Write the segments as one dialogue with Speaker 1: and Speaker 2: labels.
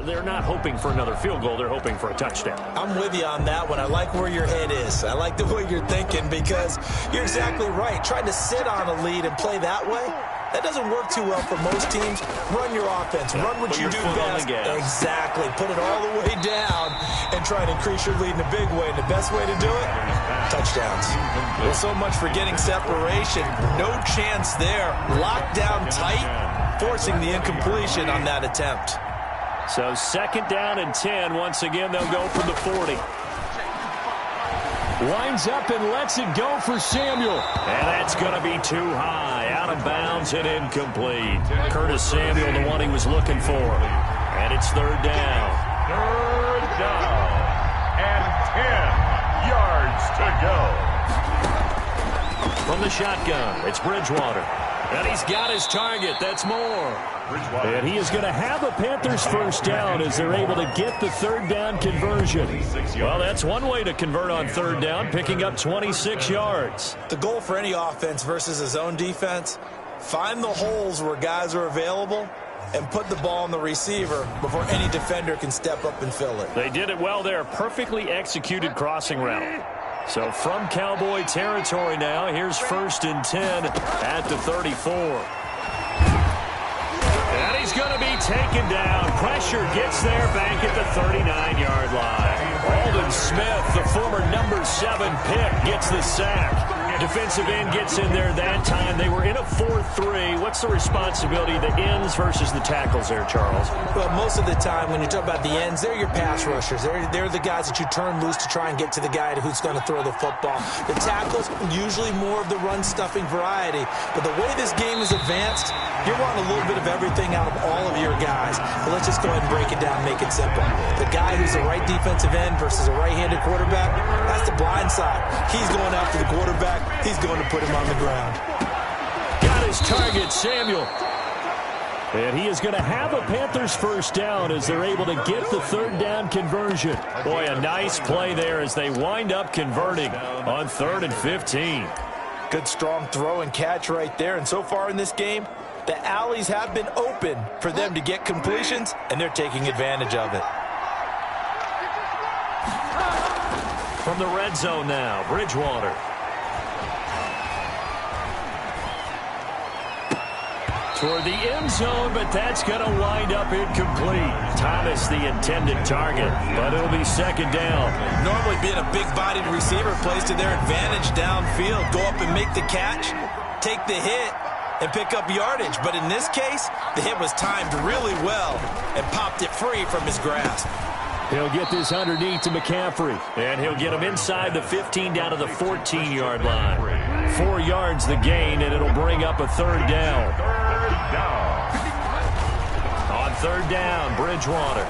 Speaker 1: they're not hoping for another field goal. They're hoping for a touchdown.
Speaker 2: I'm with you on that one. I like where your head is. I like the way you're thinking because you're exactly right. Trying to sit on a lead and play that way, that doesn't work too well for most teams. Run your offense. Run what you do best. Exactly. Put it all the way down and try to increase your lead in a big way. And the best way to do it, touchdowns. Well, so much for getting separation. No chance there. Locked down tight, forcing the incompletion on that attempt.
Speaker 1: So 2nd down and 10. Once again, they'll go from the 40. Winds up and lets it go for Samuel. And that's going to be too high. Out of bounds and incomplete. Curtis Samuel, the one he was looking for. And it's 3rd down.
Speaker 3: 3rd down. And 10 yards to go.
Speaker 1: From the shotgun, it's Bridgewater. And he's got his target. That's Moore. And he is going to have a Panthers 1st down as they're able to get the 3rd down conversion. Well, that's one way to convert on 3rd down, picking up 26 yards.
Speaker 2: The goal for any offense versus his own defense, find the holes where guys are available and put the ball on the receiver before any defender can step up and fill it.
Speaker 1: They did it well there. Perfectly executed crossing route. So from Cowboy territory now, here's 1st and 10 at the 34. And he's going to be taken down. Pressure gets there back at the 39-yard line. Aldon Smith, the former number 7 pick, gets the sack. Defensive end gets in there that time. They were in a 4-3. What's the responsibility, the ends versus the tackles there, Charles?
Speaker 2: Well, most of the time when you talk about the ends, they're your pass rushers. They're the guys that you turn loose to try and get to the guy who's going to throw the football. The tackles, usually more of the run-stuffing variety. But the way this game is advanced, you're wanting a little bit of everything out of all of your guys. But let's just go ahead and break it down and make it simple. The guy who's the right defensive end versus a right-handed quarterback, that's the blind side. He's going after the quarterback. He's going to put him on the ground.
Speaker 1: Got his target, Samuel. And he is going to have a Panthers 1st down as they're able to get the 3rd down conversion. Boy, a nice play there as they wind up converting on 3rd and 15.
Speaker 2: Good strong throw and catch right there. And so far in this game, the alleys have been open for them to get completions, and they're taking advantage of it.
Speaker 1: From the red zone now, Bridgewater. Toward the end zone, but that's going to wind up incomplete. Thomas, the intended target, but it'll be 2nd down.
Speaker 2: Normally being a big-bodied receiver plays to their advantage downfield. Go up and make the catch, take the hit, and pick up yardage. But in this case, the hit was timed really well and popped it free from his grasp.
Speaker 1: He'll get this underneath to McCaffrey, and he'll get him inside the 15 down to the 14-yard line. 4 yards the gain, and it'll bring up a 3rd down. On 3rd down, Bridgewater.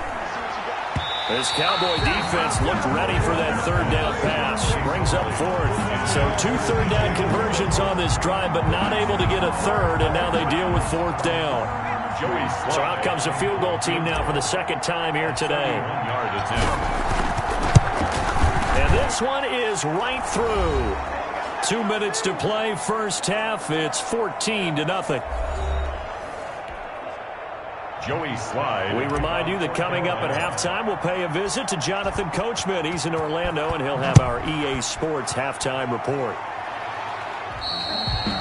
Speaker 1: This Cowboy defense looked ready for that 3rd down pass. Brings up 4th. So 2 3rd down conversions on this drive, but not able to get a 3rd, and now they deal with 4th down. So out comes a field goal team now for the 2nd time here today. And this one is right through. 2 minutes to play, 1st half. It's 14-0.
Speaker 3: Joey Slide.
Speaker 1: We remind you that coming up at halftime, we'll pay a visit to Jonathan Coachman. He's in Orlando, and he'll have our EA Sports halftime report.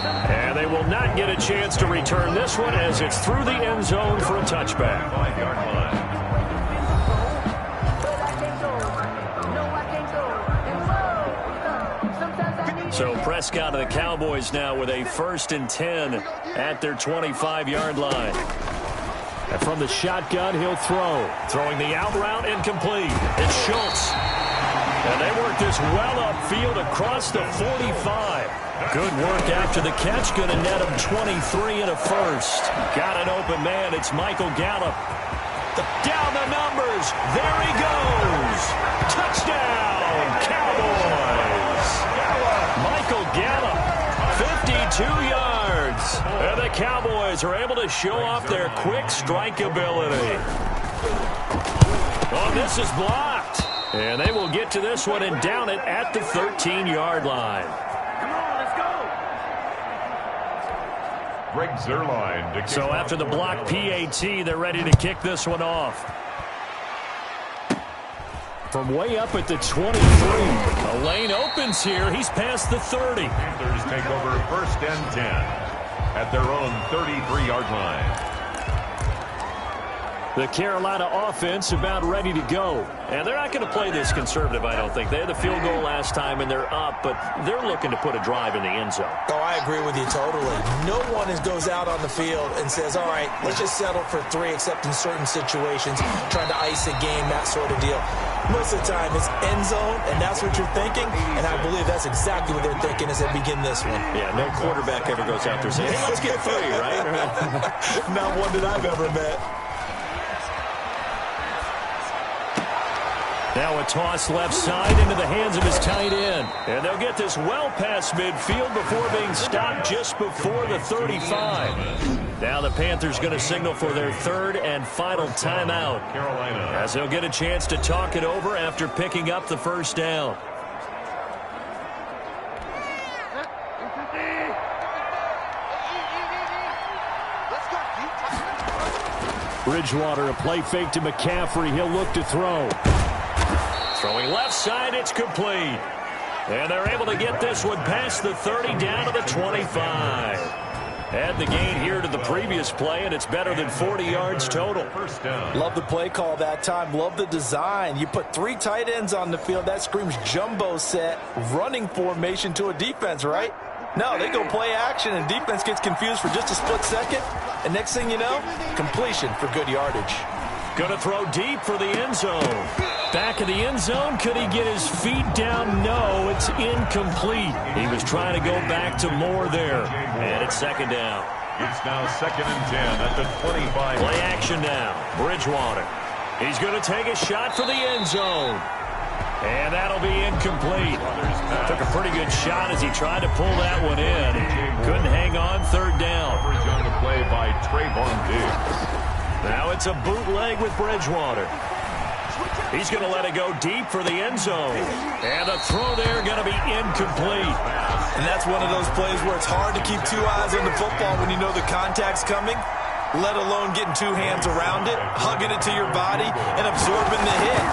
Speaker 1: And they will not get a chance to return this one as it's through the end zone for a touchback.
Speaker 3: 5-yard line.
Speaker 1: So Prescott and the Cowboys now with a 1st and 10 at their 25-yard line. And from the shotgun, he'll throw. Throwing the out route incomplete. It's Schultz. And they work this well upfield across the 45. Good work after the catch. Going to net him 23 and a 1st. Got an open man. It's Michael Gallup. Down the numbers. There he goes. Touchdown, Cowboys. Michael Gallup, 52 yards. And the Cowboys are able to show off their quick strike ability. Oh, this is blocked. And they will get to this one and down it at the 13-yard line.
Speaker 3: Greg Zuerlein.
Speaker 1: So after the block PAT, they're ready to kick this one off. from way up at the 23. A lane opens here. He's past the 30.
Speaker 3: Panthers take over 1st and 10 at their own 33-yard line.
Speaker 1: The Carolina offense about ready to go. And they're not going to play this conservative, I don't think. They had the field goal last time, and they're up, but they're looking to put a drive in the end zone.
Speaker 2: Oh, I agree with you totally. No one goes out on the field and says, all right, let's just settle for 3, except in certain situations, trying to ice a game, that sort of deal. Most of the time, it's end zone, and that's what you're thinking, and I believe that's exactly what they're thinking as they begin this one.
Speaker 1: Yeah, no quarterback ever goes out there saying, hey, let's get 3, right?
Speaker 2: Not one that I've ever met.
Speaker 1: Now a toss left side into the hands of his tight end. And they'll get this well past midfield before being stopped just before the 35. Now the Panthers going to signal for their 3rd and final timeout,
Speaker 3: Carolina,
Speaker 1: as they'll get a chance to talk it over after picking up the 1st down. Bridgewater, a play fake to McCaffrey. He'll look to throw. Throwing left side, it's complete. And they're able to get this one past the 30 down to the 25. Add the gain here to the previous play, and it's better than 40 yards total.
Speaker 3: 1st down.
Speaker 2: Love the play call that time. Love the design. You put 3 tight ends on the field. That screams jumbo set, running formation to a defense, right? No, they go play action, and defense gets confused for just a split second. And next thing you know, completion for good yardage.
Speaker 1: Going to throw deep for the end zone. Back of the end zone. Could he get his feet down? No, it's incomplete. He was trying to go back to Moore there. And it's 2nd down.
Speaker 3: It's now 2nd and 10 at the 25.
Speaker 1: Play action now. Bridgewater. He's going to take a shot for the end zone. And that'll be incomplete. Took a pretty good shot as he tried to pull that one in. Couldn't hang on. 3rd down.
Speaker 3: Coverage on the play by Trayvon Diggs.
Speaker 1: Now it's a bootleg with Bridgewater. He's going to let it go deep for the end zone. And the throw there going to be incomplete.
Speaker 2: And that's one of those plays where it's hard to keep 2 eyes on the football when you know the contact's coming, let alone getting 2 hands around it, hugging it to your body, and absorbing the hit.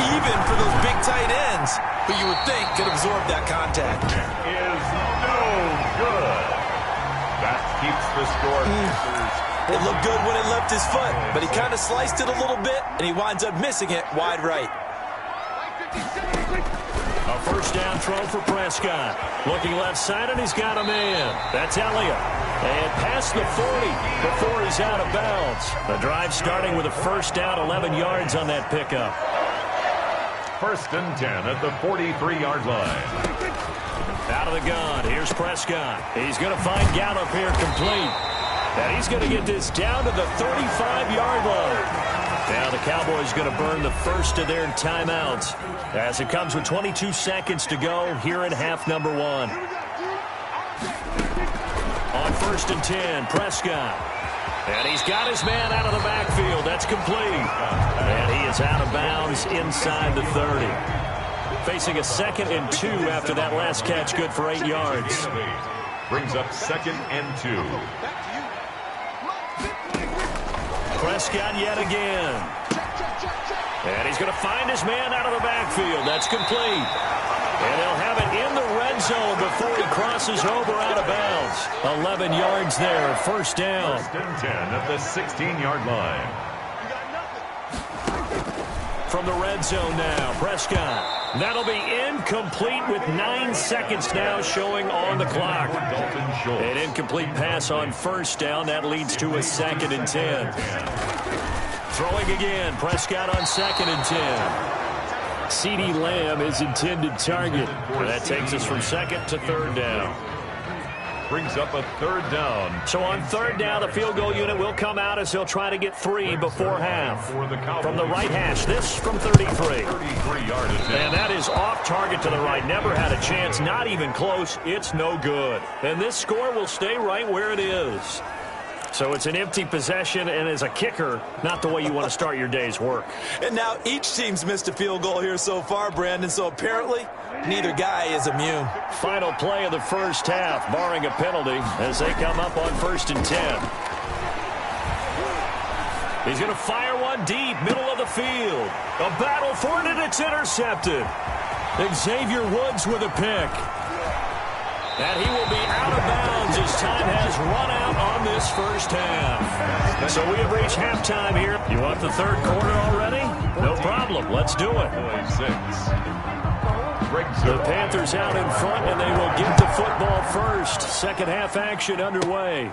Speaker 2: Even for those big tight ends who you would think could absorb that contact.
Speaker 3: Is no good. That keeps the score.
Speaker 2: It looked good when it left his foot, but he kind of sliced it a little bit, and he winds up missing it wide right.
Speaker 1: A 1st down throw for Prescott. Looking left side, and he's got a man. That's Elliott. And past the 40 before he's out of bounds. The drive starting with a 1st down, 11 yards on that pickup.
Speaker 3: 1st and 10 at the 43-yard line.
Speaker 1: Out of the gun. Here's Prescott. He's going to find Gallup here complete. And he's going to get this down to the 35-yard line. Now the Cowboys going to burn the 1st of their timeouts as it comes with 22 seconds to go here in half number 1. On 1st and 10, Prescott. And he's got his man out of the backfield. That's complete. And he is out of bounds inside the 30. Facing a 2nd and 2 after that last catch, good for 8 yards.
Speaker 3: Brings up 2nd and 2.
Speaker 1: Prescott yet again. And he's going to find his man out of the backfield. That's complete. And they'll have it in the red zone before he crosses over out of bounds. 11 yards there, 1st down.
Speaker 3: 1st and 10 at the 16-yard line.
Speaker 1: From the red zone now, Prescott. That'll be incomplete with 9 seconds now showing on the clock. An incomplete pass on 1st down. That leads to a 2nd and 10. Throwing again, Prescott on 2nd and 10. CeeDee Lamb is intended target. That takes us from 2nd to 3rd down.
Speaker 3: Brings up a 3rd down.
Speaker 1: So on 3rd down, the field goal unit will come out as they'll try to get 3 before half. From the right hash, this from 33.
Speaker 3: 33-yard attempt.
Speaker 1: And that is off target to the right. Never had a chance, not even close. It's no good. And this score will stay right where it is. So it's an empty possession, and as a kicker, not the way you want to start your day's work.
Speaker 2: And now each team's missed a field goal here so far, Brandon, so apparently neither guy is immune.
Speaker 1: Final play of the 1st half, barring a penalty, as they come up on 1st and 10. He's going to fire one deep, middle of the field. A battle for it, and it's intercepted. Xavier Woods with a pick. And he will be out of bounds as time has run out on this first half. So we have reached halftime here. You want the third quarter already? No problem. Let's do it. The Panthers out in front, and they will get the football first. Second half action underway.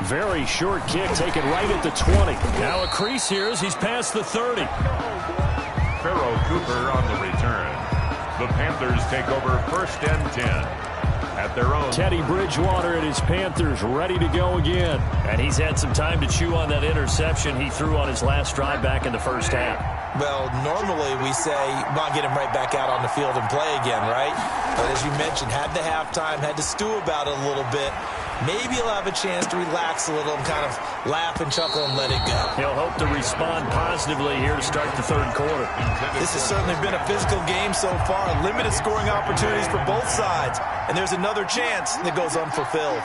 Speaker 1: Very short kick taken right at the 20. Now a crease here as he's past the 30.
Speaker 3: Pharaoh Cooper on the return. The Panthers take over 1st and 10 at their own.
Speaker 1: Teddy Bridgewater and his Panthers ready to go again. And he's had some time to chew on that interception he threw on his last drive back in the first half.
Speaker 2: Well, normally we say, come on, get him right back out on the field and play again, right? But as you mentioned, had the halftime, had to stew about it a little bit. Maybe he'll have a chance to relax a little and kind of laugh and chuckle and let it go.
Speaker 1: He'll hope to respond positively here to start the third quarter.
Speaker 2: This has certainly been a physical game so far. Limited scoring opportunities for both sides. And there's another chance that goes unfulfilled.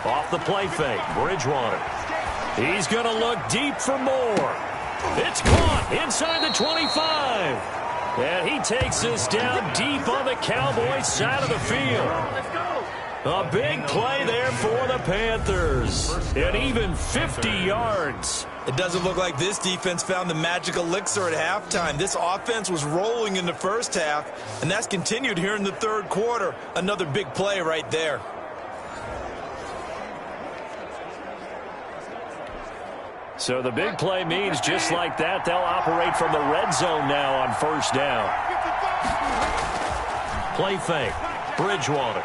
Speaker 1: Off the play fake, Bridgewater. He's going to look deep for more. It's caught inside the 25. And he takes this down deep on the Cowboys side of the field. A big play there for the Panthers. And even 50 yards.
Speaker 2: It doesn't look like this defense found the magic elixir at halftime. This offense was rolling in the first half, and that's continued here in the third quarter. Another big play right there.
Speaker 1: So the big play means just like that, they'll operate from the red zone now on first down. Play fake, Bridgewater.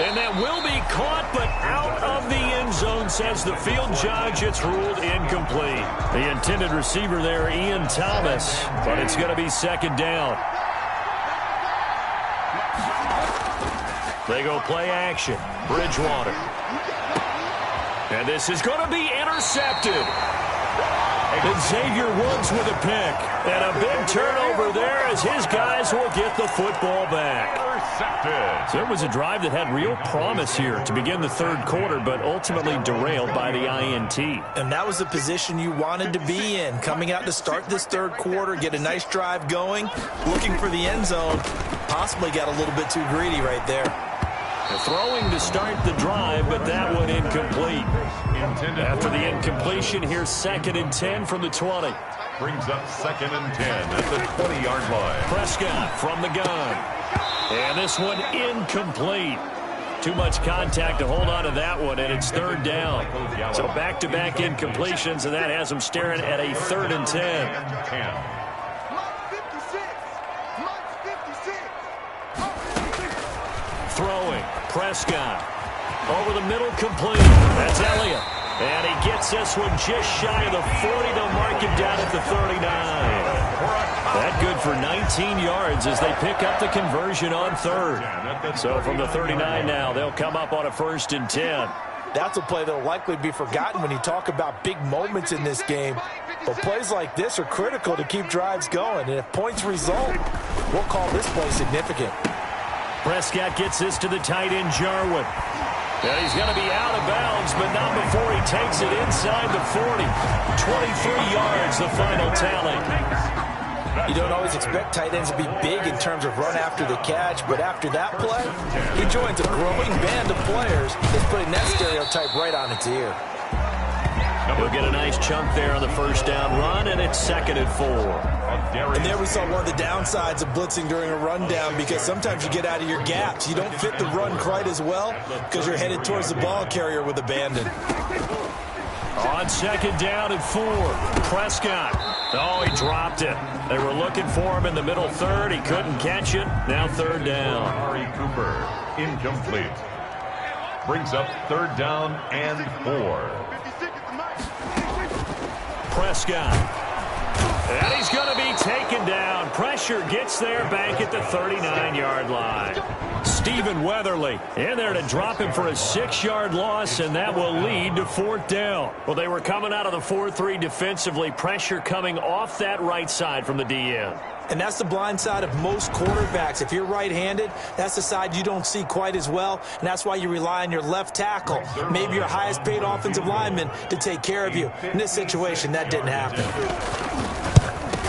Speaker 1: And that will be caught, but out of the end zone, says the field judge. It's ruled incomplete. The intended receiver there, Ian Thomas, but it's going to be second down. They go play action, Bridgewater. And this is going to be intercepted. Xavier Woods with a pick. And a big turnover there as his guys will get the football back. So it was a drive that had real promise here to begin the third quarter, but ultimately derailed by the INT.
Speaker 2: And that was the position you wanted to be in. Coming out to start this third quarter, get a nice drive going, looking for the end zone. Possibly got a little bit too greedy right there.
Speaker 1: Throwing to start the drive, but that one incomplete. After the incompletion, here's 2nd and 10 from the 20.
Speaker 3: Brings up 2nd and 10 at the 20-yard line.
Speaker 1: Prescott from the gun. And this one incomplete. Too much contact to hold on to that one, and it's third down. So back-to-back incompletions, and that has them staring at a 3rd and 10. Throwing, Prescott. Over the middle, complete. That's Elliott. And he gets this one just shy of the 40. They'll mark him down at the 39. That good for 19 yards as they pick up the conversion on third. So from the 39 now, they'll come up on a 1st and 10.
Speaker 2: That's a play that will likely be forgotten when you talk about big moments in this game. But plays like this are critical to keep drives going. And if points result, we'll call this play significant.
Speaker 1: Prescott gets this to the tight end, Jarwin. And he's going to be out of bounds, but not before he takes it inside the 40. 23 yards, the final tally.
Speaker 2: You don't always expect tight ends to be big in terms of run after the catch, but after that play, he joins a growing band of players that's putting that stereotype right on its ear.
Speaker 1: He'll get a nice chunk there on the first down run, and it's 2nd and 4.
Speaker 2: And there we saw one of the downsides of blitzing during a rundown, because sometimes you get out of your gaps. You don't fit the run quite as well because you're headed towards the ball carrier with abandon.
Speaker 1: On 2nd down and 4, Prescott. Oh, he dropped it. They were looking for him in the middle third. He couldn't catch it. Now 3rd down.
Speaker 3: Amari Cooper, incomplete. Brings up 3rd down and 4.
Speaker 1: Prescott. And he's going to be taken down. Pressure gets there back at the 39-yard line. Stephen Weatherly in there to drop him for a 6-yard loss, and that will lead to 4th down. Well, they were coming out of the 4-3 defensively. Pressure coming off that right side from the DN.
Speaker 2: And that's the blind side of most quarterbacks. If you're right-handed, that's the side you don't see quite as well, and that's why you rely on your left tackle, maybe your highest-paid offensive lineman, to take care of you. In this situation, that didn't happen.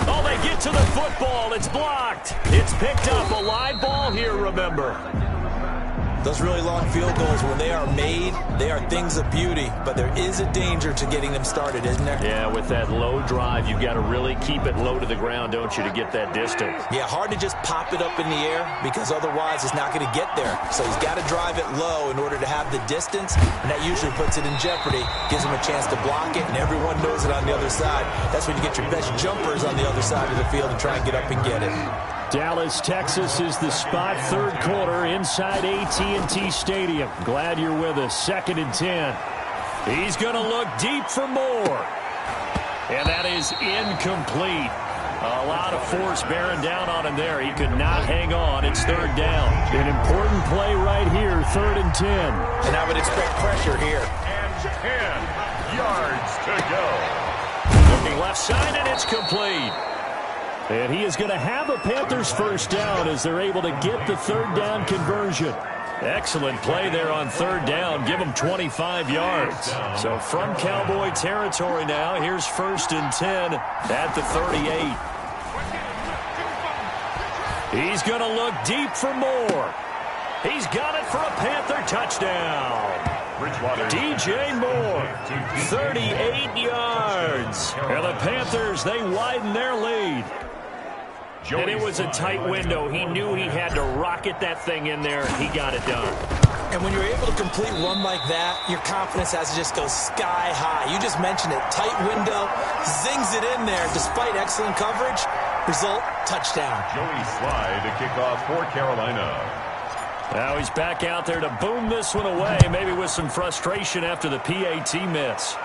Speaker 1: Oh, they get to the football. It's blocked. It's picked up. A live ball here, remember.
Speaker 2: Those really long field goals, when they are made, they are things of beauty, but there is a danger to getting them started, isn't there?
Speaker 1: Yeah, with that low drive, you've got to really keep it low to the ground, don't you, to get that distance.
Speaker 2: Yeah, hard to just pop it up in the air because otherwise it's not going to get there. So he's got to drive it low in order to have the distance, and that usually puts it in jeopardy, gives him a chance to block it, and everyone knows it on the other side. That's when you get your best jumpers on the other side of the field and try and get up and get it.
Speaker 1: Dallas, Texas is the spot, 3rd quarter inside I-10 Stadium. Glad you're with us. 2nd and 10. He's going to look deep for more. And that is incomplete. A lot of force bearing down on him there. He could not hang on. It's 3rd down. An important play right here, 3rd and 10.
Speaker 2: And I would expect pressure here.
Speaker 3: And 10 yards to go.
Speaker 1: Looking left side, and it's complete. And he is going to have a Panthers 1st down as they're able to get the 3rd down conversion. Excellent play there on 3rd down. Give him 25 yards. So from Cowboy territory now, here's 1st and 10 at the 38. He's going to look deep for more. He's got it for a Panther touchdown. DJ Moore, 38 yards. And the Panthers, they widen their lead. And it was a tight window. He knew he had to rocket that thing in there. He got it done.
Speaker 2: And when you're able to complete one like that, your confidence has to just go sky high. You just mentioned it. Tight window, zings it in there despite excellent coverage. Result, touchdown.
Speaker 3: Joey Slye to kick off for Carolina.
Speaker 1: Now he's back out there to boom this one away, maybe with some frustration after the PAT miss.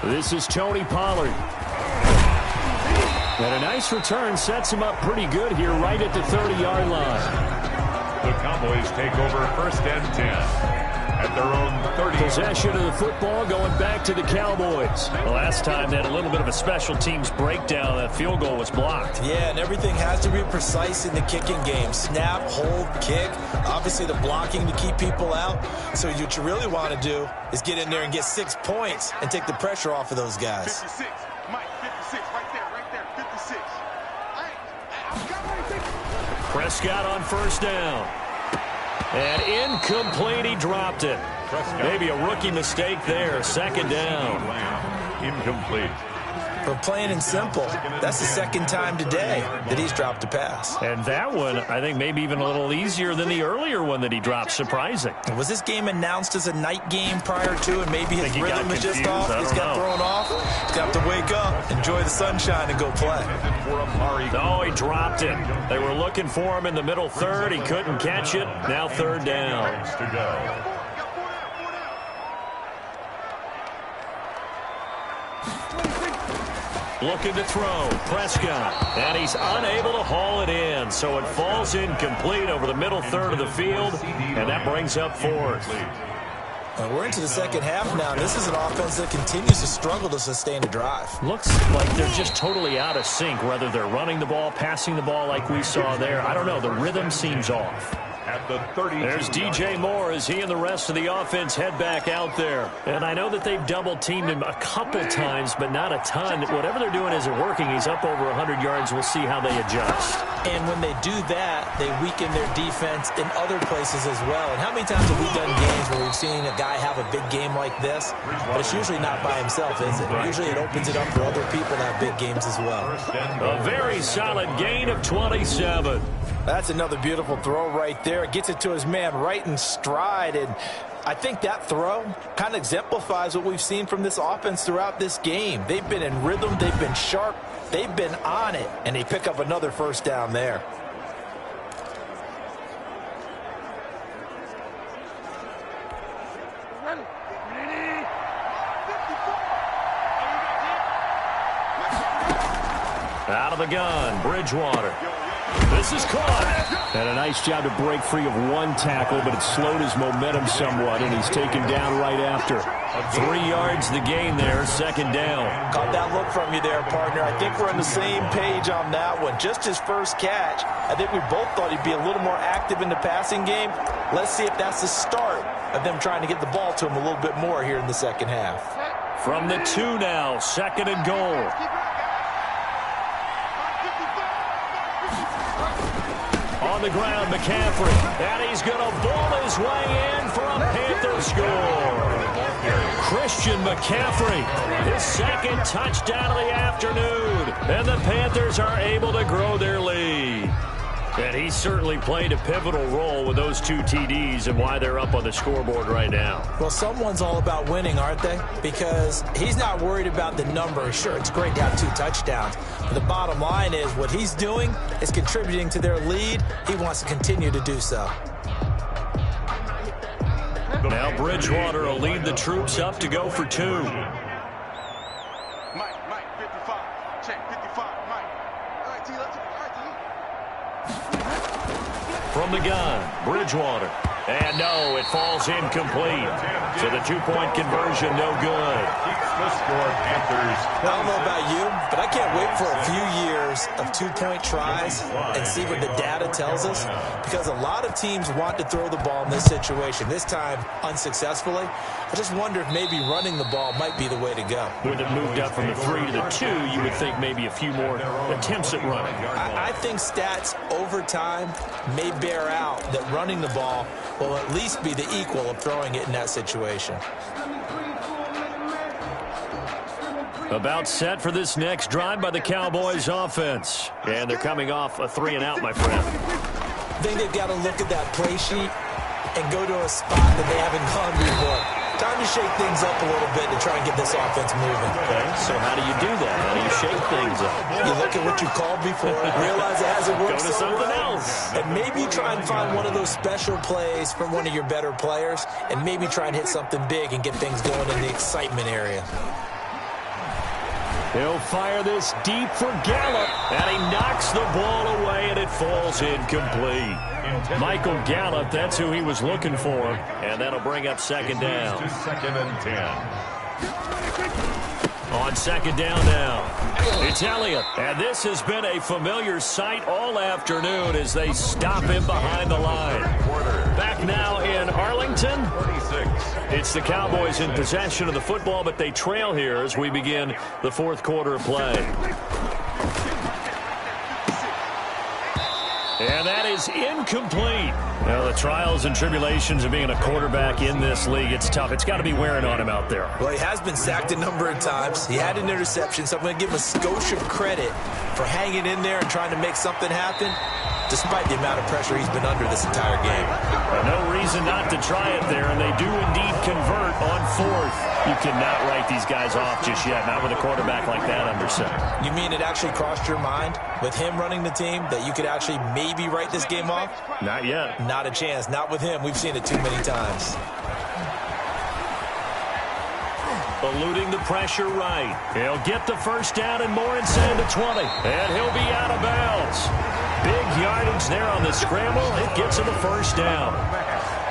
Speaker 1: This is Tony Pollard. And a nice return sets him up pretty good here right at the 30-yard line.
Speaker 3: The Cowboys take over 1st and 10 at their own 30.
Speaker 1: Possession of the football going back to the Cowboys. The last time they had a little bit of a special teams breakdown. That field goal was blocked.
Speaker 2: Yeah, and everything has to be precise in the kicking game. Snap, hold, kick. Obviously the blocking to keep people out. So what you really want to do is get in there and get 6 points and take the pressure off of those guys.
Speaker 4: 56, Mike, 56, right there, 56.
Speaker 1: Prescott on 1st down. And incomplete, he dropped it. Maybe a rookie mistake there. 2nd down.
Speaker 3: Incomplete.
Speaker 2: But plain and simple, that's the 2nd time today that he's dropped a pass.
Speaker 1: And that one, I think, maybe even a little easier than the earlier one that he dropped. Surprising.
Speaker 2: Was this game announced as a night game prior to, and maybe his rhythm is just off? He's got thrown off. He's got to wake up, enjoy the sunshine, and go play.
Speaker 1: Oh, he dropped it. They were looking for him in the middle 3rd. He couldn't catch it. Now 3rd down.
Speaker 3: To go.
Speaker 1: Looking to throw. Prescott. And he's unable to haul it in. So it falls incomplete over the middle 3rd of the field. And that brings up 4th.
Speaker 2: We're into the 2nd half now. And this is an offense that continues to struggle to sustain a drive.
Speaker 1: Looks like they're just totally out of sync, whether they're running the ball, passing the ball like we saw there. I don't know. The rhythm seems off.
Speaker 3: At the 30.
Speaker 1: There's DJ Moore as he and the rest of the offense head back out there. And I know that they've double-teamed him a couple times, but not a ton. Whatever they're doing isn't working. He's up over 100 yards. We'll see how they adjust.
Speaker 2: And when they do that, they weaken their defense in other places as well. And how many times have we done games where we've seen a guy have a big game like this? But it's usually not by himself, is it? Usually it opens it up for other people to have big games as well.
Speaker 1: A very solid gain of 27.
Speaker 2: That's another beautiful throw right there. It gets it to his man right in stride. And I think that throw kind of exemplifies what we've seen from this offense throughout this game. They've been in rhythm. They've been sharp. They've been on it. And they pick up another 1st down there.
Speaker 1: of the gun, Bridgewater. This is caught. And a nice job to break free of one tackle, but it slowed his momentum somewhat, and he's taken down right after. 3 yards the gain there, second down.
Speaker 2: Caught that look from you there, partner. I think we're on the same page on that one. Just his first catch. I think we both thought he'd be a little more active in the passing game. Let's see if that's the start of them trying to get the ball to him a little bit more here in the second half.
Speaker 1: From the 2 now, second and goal. On the ground, McCaffrey. And he's going to ball his way in for a Panther score. Christian McCaffrey, his second touchdown of the afternoon. And the Panthers are able to grow their lead. And he certainly played a pivotal role with those 2 TDs and why they're up on the scoreboard right now.
Speaker 2: Well, someone's all about winning, aren't they? Because he's not worried about the number. Sure, it's great to have 2 touchdowns. But the bottom line is what he's doing is contributing to their lead. He wants to continue to do so.
Speaker 1: Now Bridgewater will lead the troops up to go for 2.
Speaker 4: Mike, 55. Check, 55, Mike. All right, T, let's go.
Speaker 1: From the gun, Bridgewater. And no, it falls incomplete. So the 2-point conversion, no good.
Speaker 3: The score, Panthers.
Speaker 2: I don't know about you, but I can't wait for a few years of 2-point tries and see what the data tells us. Because a lot of teams want to throw the ball in this situation. This time, unsuccessfully. I just wonder if maybe running the ball might be the way to go.
Speaker 1: With it moved up from the 3 to the 2, you would think maybe a few more attempts at running.
Speaker 2: I think stats over time may bear out that running the ball will at least be the equal of throwing it in that situation.
Speaker 1: About set for this next drive by the Cowboys offense. And they're coming off a 3-and-out, my friend.
Speaker 2: I think they've got to look at that play sheet and go to a spot that they haven't gone before. Time to shake things up a little bit to try and get this offense moving.
Speaker 1: Okay, so how do you do that? How do you shake things up?
Speaker 2: You look at what you called before, realize it hasn't worked
Speaker 1: Go to
Speaker 2: so
Speaker 1: something
Speaker 2: well,
Speaker 1: else.
Speaker 2: and maybe try and find one of those special plays from one of your better players, and maybe try and hit something big and get things going in the excitement area.
Speaker 1: He'll fire this deep for Gallup, and he knocks the ball away, and it falls incomplete. Michael Gallup, that's who he was looking for, and that'll bring up second down.
Speaker 3: Second and 10.
Speaker 1: On second down now, it's Elliott. And this has been a familiar sight all afternoon as they stop him behind the line. Back now in Arlington.
Speaker 3: 46.
Speaker 1: It's the Cowboys in possession of the football, but they trail here as we begin the 4th quarter of play. And that is incomplete. Well, the trials and tribulations of being a quarterback in this league, it's tough. It's got to be wearing on him out there.
Speaker 2: Well, he has been sacked a number of times. He had an interception, so I'm going to give him a skosh of credit for hanging in there and trying to make something happen, despite the amount of pressure he's been under this entire game.
Speaker 1: No reason not to try it there, and they do indeed convert on 4th. You cannot write these guys off just yet, not with a quarterback like that under center.
Speaker 2: You mean it actually crossed your mind with him running the team that you could actually maybe write this game off?
Speaker 1: Not yet.
Speaker 2: Not a chance. Not with him. We've seen it too many times.
Speaker 1: Eluding the pressure right. He'll get the first down and more inside the 20. And he'll be out of bounds. Big yardage there on the scramble. It gets him a first down.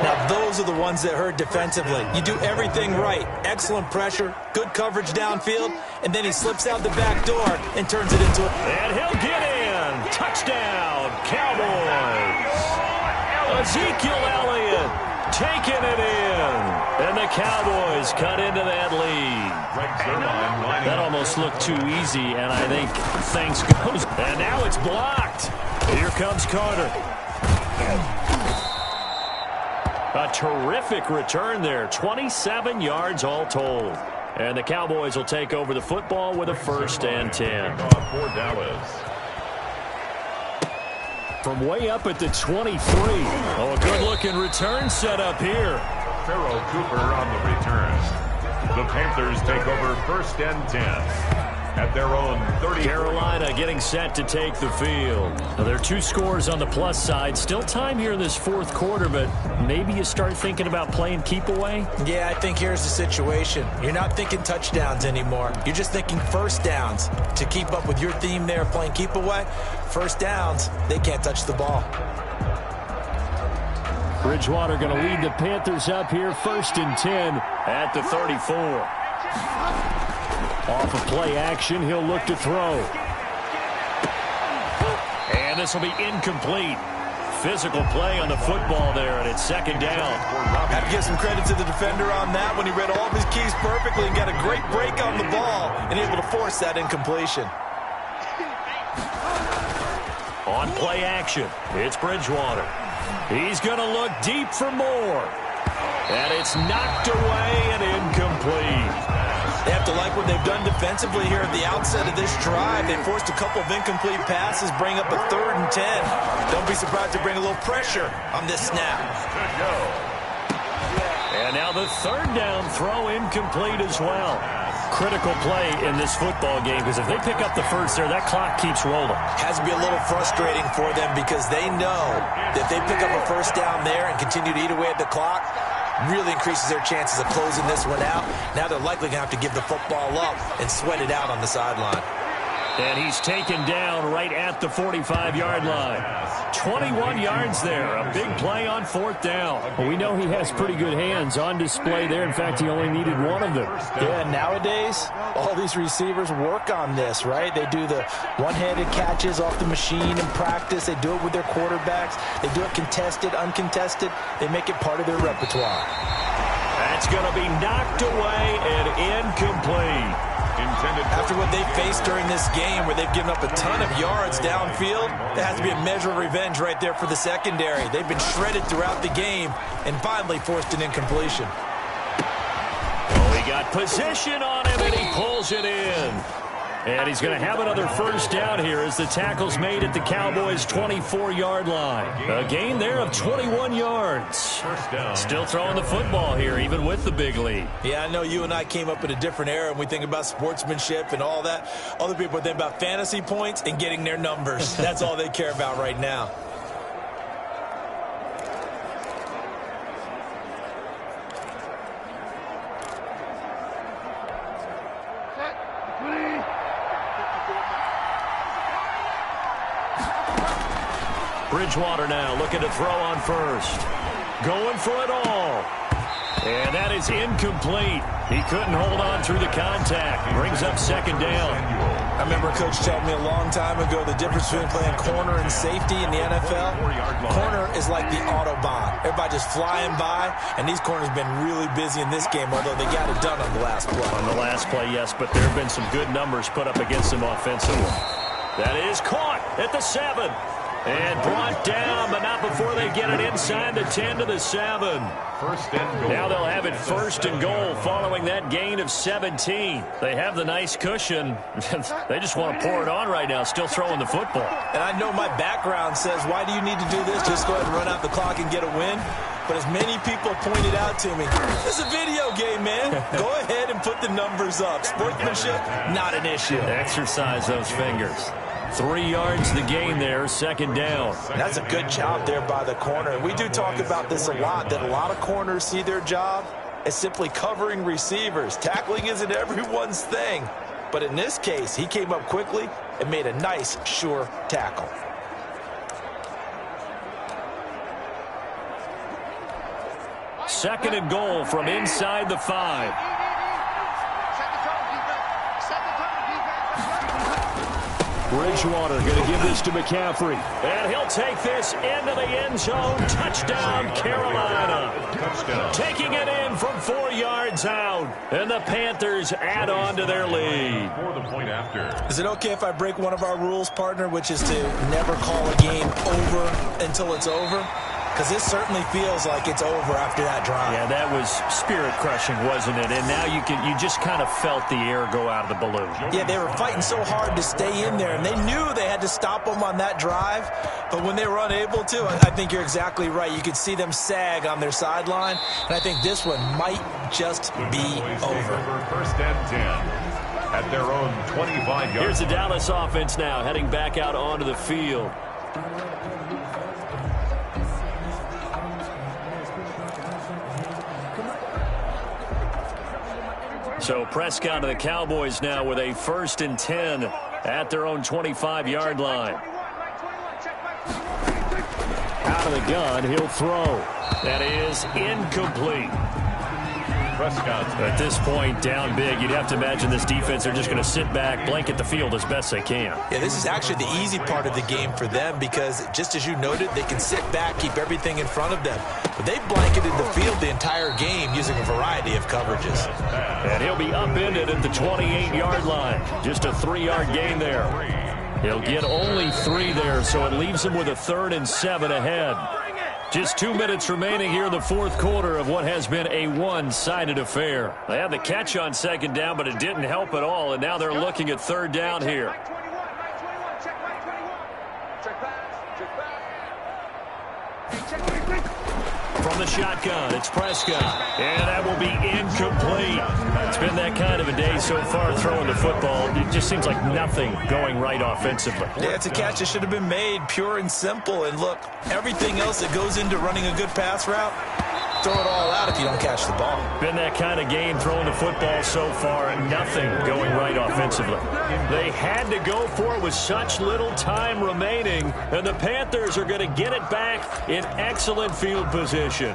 Speaker 2: Now, those are the ones that hurt defensively. You do everything right. Excellent pressure, good coverage downfield, and then he slips out the back door and turns it into a...
Speaker 1: And he'll get in. Touchdown, Cowboys. Ezekiel Elliott taking it in. And the Cowboys cut into that lead. That almost looked too easy, and I think things goes. And now it's blocked. Here comes Carter. A terrific return there. 27 yards all told. And the Cowboys will take over the football with a 1st and 10.
Speaker 3: For Dallas.
Speaker 1: From way up at the 23. Oh, a good-looking return set up here.
Speaker 3: Pharaoh Cooper on the return. The Panthers take over 1st and 10. at their own 30.
Speaker 1: Carolina getting set to take the field. Now, there are 2 scores on the plus side. Still time here in this fourth quarter, but maybe you start thinking about playing keep away?
Speaker 2: Yeah, I think here's the situation. You're not thinking touchdowns anymore. You're just thinking first downs. To keep up with your theme there, playing keep away, first downs, they can't touch the ball.
Speaker 1: Bridgewater going to lead the Panthers up here, 1st and 10 at the 34. Off of play action, he'll look to throw. And this will be incomplete. Physical play on the football there, and it's 2nd down.
Speaker 2: Have to give some credit to the defender on that when he read all of his keys perfectly and got a great break on the ball and able to force that incompletion.
Speaker 1: On play action, it's Bridgewater. He's going to look deep for more. And it's knocked away and incomplete.
Speaker 2: They have to like what they've done defensively here at the outset of this drive. They forced a couple of incomplete passes, bring up a 3rd and 10. Don't be surprised to bring a little pressure on this snap.
Speaker 1: And now the 3rd down throw incomplete as well. Critical play in this football game, because if they pick up the first there, that clock keeps rolling.
Speaker 2: Has to be a little frustrating for them because they know that if they pick up a first down there and continue to eat away at the clock, really increases their chances of closing this one out. Now they're likely going to have to give the football up and sweat it out on the sideline.
Speaker 1: And he's taken down right at the 45-yard line. 21 yards there. A big play on 4th down.
Speaker 5: Well, we know he has pretty good hands on display there. In fact, he only needed one of them.
Speaker 2: Yeah, nowadays, all these receivers work on this, right? They do the one-handed catches off the machine in practice. They do it with their quarterbacks. They do it contested, uncontested. They make it part of their repertoire.
Speaker 1: That's going to be knocked away and incomplete.
Speaker 2: After what they faced during this game where they've given up a ton of yards downfield, there has to be a measure of revenge right there for the secondary. They've been shredded throughout the game and finally forced an incompletion.
Speaker 1: Oh, he got position on him, and he pulls it in. And he's going to have another first down here as the tackle's made at the Cowboys' 24-yard line. A gain there of 21 yards. Still throwing the football here, even with the big lead.
Speaker 2: Yeah, I know you and I came up in a different era, and we think about sportsmanship and all that. Other people think about fantasy points and getting their numbers. That's all they care about right now.
Speaker 1: Bridgewater now looking to throw on first. Going for it all. And that is incomplete. He couldn't hold on through the contact. Brings up 2nd down.
Speaker 2: I remember a coach telling me a long time ago the difference between playing corner and safety in the NFL. Corner is like the Autobahn. Everybody just flying by, and these corners have been really busy in this game, although they got it done on the last play.
Speaker 1: On the last play, yes, but there have been some good numbers put up against them offensively. That is caught at the 7. And brought down, but not before they get it inside the 10 to the 7.
Speaker 3: First and goal.
Speaker 1: Now they'll have it 1st and goal following that gain of 17. They have the nice cushion. They just want to pour it on right now, still throwing the football.
Speaker 2: And I know my background says, why do you need to do this? Just go ahead and run out the clock and get a win. But as many people pointed out to me, it's a video game, man. Go ahead and put the numbers up. Sportsmanship, not an issue.
Speaker 1: Exercise those fingers. 3 yards the gain there, 2nd down.
Speaker 2: That's a good job there by the corner. And we do talk about this a lot, that a lot of corners see their job as simply covering receivers. Tackling isn't everyone's thing. But in this case, he came up quickly and made a nice, sure tackle.
Speaker 1: Second and goal from inside the 5. Bridgewater going to give this to McCaffrey. And he'll take this into the end zone. Touchdown, Carolina.
Speaker 3: Touchdown.
Speaker 1: Taking it in from 4 yards out. And the Panthers add on to their lead.
Speaker 3: For the point after.
Speaker 2: Is it okay if I break one of our rules, partner, which is to never call a game over until it's over? Because this certainly feels like it's over after that drive.
Speaker 1: Yeah, that was spirit-crushing, wasn't it? And now you just kind of felt the air go out of the balloon.
Speaker 2: Yeah, they were fighting so hard to stay in there, and they knew they had to stop them on that drive. But when they were unable to, I think you're exactly right. You could see them sag on their sideline, and I think this one might just be over.
Speaker 3: First and 10. at their own 25-yard line.
Speaker 1: Here's the Dallas offense now heading back out onto the field. So Prescott and the Cowboys now with a 1st and 10 at their own 25-yard line. Out of the gun, he'll throw. That is incomplete.
Speaker 3: Prescott.
Speaker 1: At this point, down big, you'd have to imagine this defense are just going to sit back, blanket the field as best they can.
Speaker 2: Yeah, this is actually the easy part of the game for them because, just as you noted, they can sit back, keep everything in front of them. But they've blanketed the field the entire game using a variety of coverages.
Speaker 1: And he'll be upended at the 28-yard line. Just a 3-yard gain there. He'll get only 3 there, so it leaves him with a 3rd and 7 ahead. Just 2 minutes remaining here in the 4th quarter of what has been a one-sided affair. They had the catch on 2nd down, but it didn't help at all, and now they're looking at 3rd down here. From the shotgun, it's Prescott. And that will be incomplete. It's been that kind of a day so far throwing the football. It just seems like nothing going right offensively.
Speaker 2: Yeah, it's a catch that should have been made, pure and simple. And look, everything else that goes into running a good pass route, throw it all out if you don't catch the ball.
Speaker 1: Been that kind of game throwing the football so far, and nothing going right offensively. They had to go for it with such little time remaining, and the Panthers are going to get it back in excellent field position.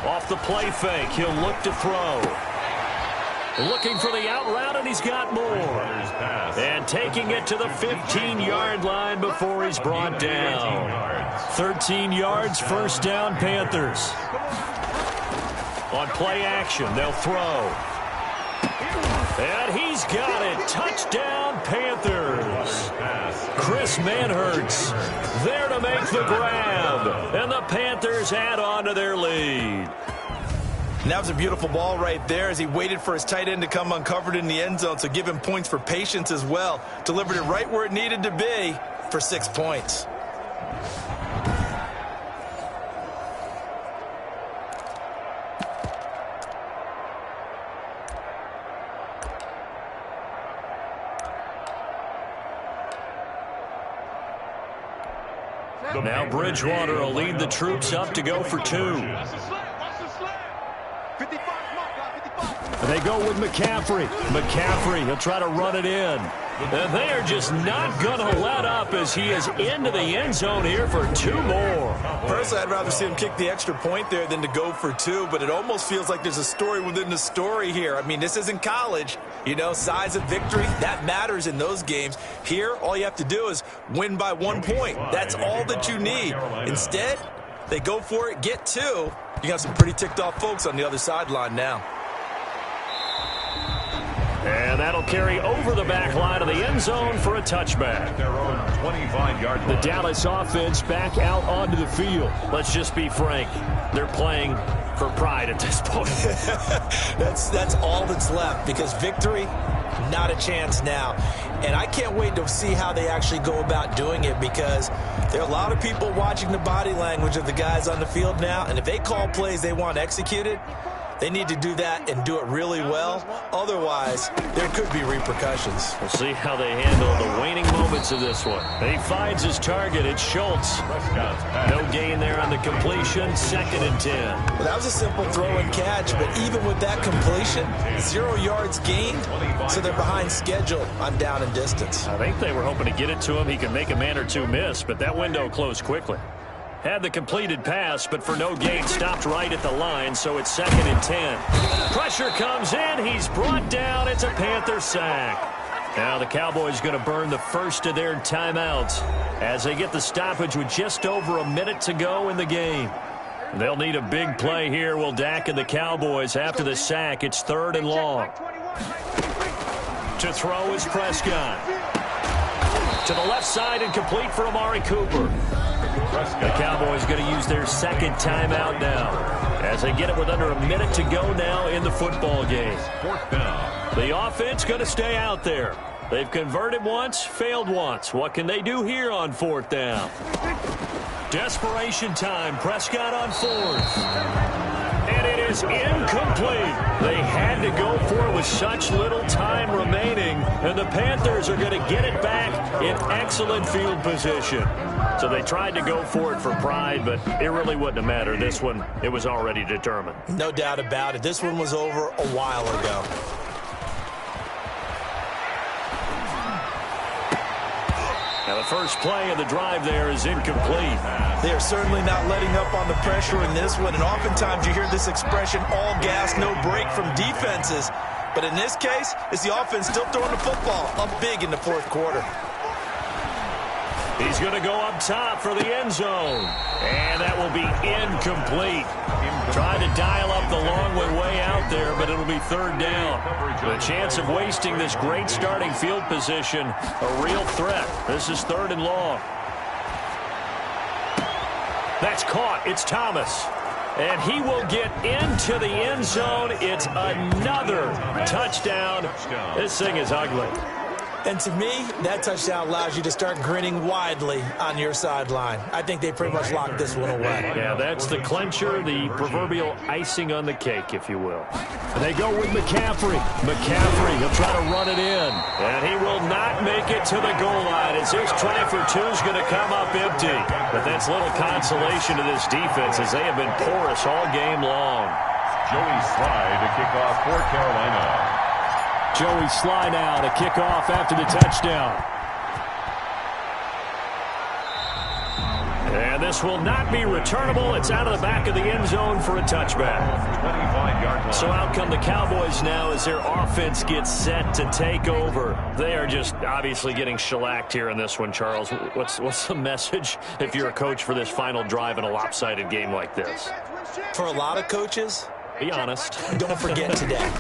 Speaker 1: Off the play fake, he'll look to throw. Looking for the out route, and he's got more. And taking it to the 15-yard line before he's brought down. 13 yards, 1st down, Panthers. On play action, they'll throw. And he's got it. Touchdown, Panthers. Chris Manhertz there to make the grab. And the Panthers add on to their lead.
Speaker 2: And that was a beautiful ball right there as he waited for his tight end to come uncovered in the end zone, so give him points for patience as well. Delivered it right where it needed to be for 6 points.
Speaker 1: Now Bridgewater will lead the troops up to go for 2. And they go with McCaffrey. McCaffrey, he'll try to run it in. And they are just not going to let up as he is into the end zone here for 2 more.
Speaker 2: Personally, I'd rather see him kick the extra point there than to go for 2, but it almost feels like there's a story within the story here. I mean, this isn't college. You know, size of victory, that matters in those games. Here, all you have to do is win by 1 point. That's all that you need. Instead, they go for it, get 2. You got some pretty ticked off folks on the other sideline now.
Speaker 1: And that'll carry over the back line of the end zone for a touchback.
Speaker 3: Their own 25-yard line.
Speaker 1: The Dallas offense back out onto the field. Let's just be frank. They're playing for pride at this point.
Speaker 2: That's all that's left, because victory, not a chance now. And I can't wait to see how they actually go about doing it, because there are a lot of people watching the body language of the guys on the field now, and if they call plays they want executed, they need to do that and do it really well. Otherwise, there could be repercussions.
Speaker 1: We'll see how they handle the waning moments of this one. He finds his target. It's Schultz. No gain there on the completion. 2nd and 10.
Speaker 2: Well, that was a simple throw and catch, but even with that completion, 0 yards gained, so they're behind schedule on down and distance.
Speaker 1: I think they were hoping to get it to him. He could make a man or 2 miss, but that window closed quickly. Had the completed pass, but for no gain, stopped right at the line, so it's 2nd and 10. Pressure comes in. He's brought down. It's a Panther sack. Now the Cowboys going to burn the first of their timeouts as they get the stoppage with just over a minute to go in the game. They'll need a big play here, will Dak and the Cowboys. After the sack, it's 3rd and long. To throw is Prescott. To the left side and complete for Amari Cooper. The Cowboys going to use their 2nd timeout now as they get it with under a minute to go now in the football game.
Speaker 3: 4th down.
Speaker 1: The offense going to stay out there. They've converted once, failed once. What can they do here on 4th down? Desperation time. Prescott on 4th. And it is incomplete. They had to go for it with such little time remaining. And the Panthers are going to get it back in excellent field position. So they tried to go for it for pride, but it really wouldn't have mattered. This one, it was already determined.
Speaker 2: No doubt about it. This one was over a while ago.
Speaker 1: Now the first play of the drive there is incomplete.
Speaker 2: They are certainly not letting up on the pressure in this one, and oftentimes you hear this expression, all gas, no break from defenses. But in this case, it's the offense still throwing the football up big in the 4th quarter.
Speaker 1: He's going to go up top for the end zone. And that will be incomplete. Trying to dial up the long way out there, but it'll be 3rd down. The chance of wasting this great starting field position, a real threat. This is 3rd and long. That's caught. It's Thomas. And he will get into the end zone. It's another touchdown. This thing is ugly.
Speaker 2: And to me, that touchdown allows you to start grinning widely on your sideline. I think they pretty much locked this one away.
Speaker 1: Yeah, that's the clincher, the proverbial icing on the cake, if you will. And they go with McCaffrey. McCaffrey, he'll try to run it in. And he will not make it to the goal line as his try for 2 is going to come up empty. But that's little consolation to this defense as they have been porous all game long.
Speaker 3: Joey Sly to kick off for Carolina.
Speaker 5: Joey Sly now to kick off after the touchdown.
Speaker 1: And this will not be returnable. It's out of the back of the end zone for a touchback.
Speaker 3: 25-yard line.
Speaker 1: So out come the Cowboys now as their offense gets set to take over. They are just obviously getting shellacked here in this one, Charles. What's the message if you're a coach for this final drive in a lopsided game like this?
Speaker 2: For a lot of coaches,
Speaker 1: be honest.
Speaker 2: Don't forget today.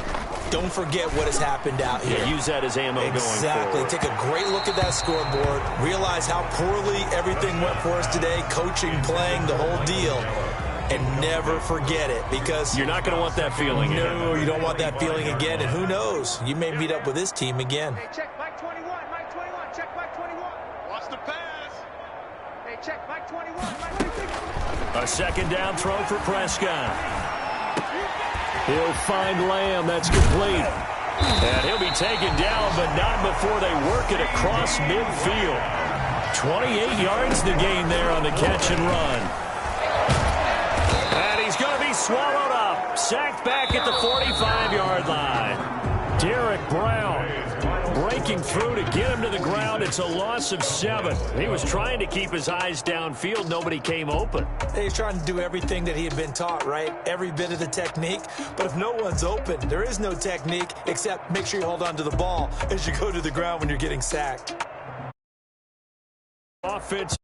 Speaker 2: Don't forget what has happened out here.
Speaker 1: Yeah, use that as ammo going forward.
Speaker 2: Exactly. Take a great look at that scoreboard. Realize how poorly everything went for us today. Coaching, playing, the whole deal. And never forget it, because
Speaker 1: you're not going to want that feeling again.
Speaker 2: No, you don't want that feeling again. And who knows? You may meet up with this team again.
Speaker 4: Hey, check Mike 21. Mike 21. Check Mike 21. Watch the pass. Hey, check Mike 21. Mike 21.
Speaker 1: A 2nd down throw for Prescott. He'll find Lamb. That's complete. And he'll be taken down, but not before they work it across midfield. 28 yards the gain there on the catch and run. And he's going to be swallowed up. Sacked back at the 45-yard line. Derek Brown breaking through to get him to the ground. It's a loss of 7. He was trying to keep his eyes downfield. Nobody came open.
Speaker 2: He's trying to do everything that he had been taught, right? Every bit of the technique. But if no one's open, there is no technique except make sure you hold on to the ball as you go to the ground when you're getting sacked.
Speaker 1: Offense.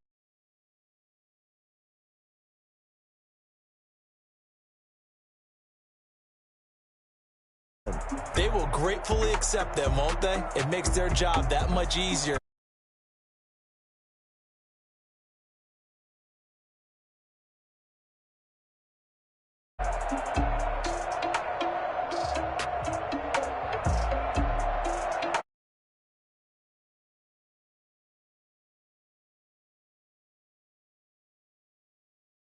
Speaker 2: They will gratefully accept them, won't they? It makes their job that much easier.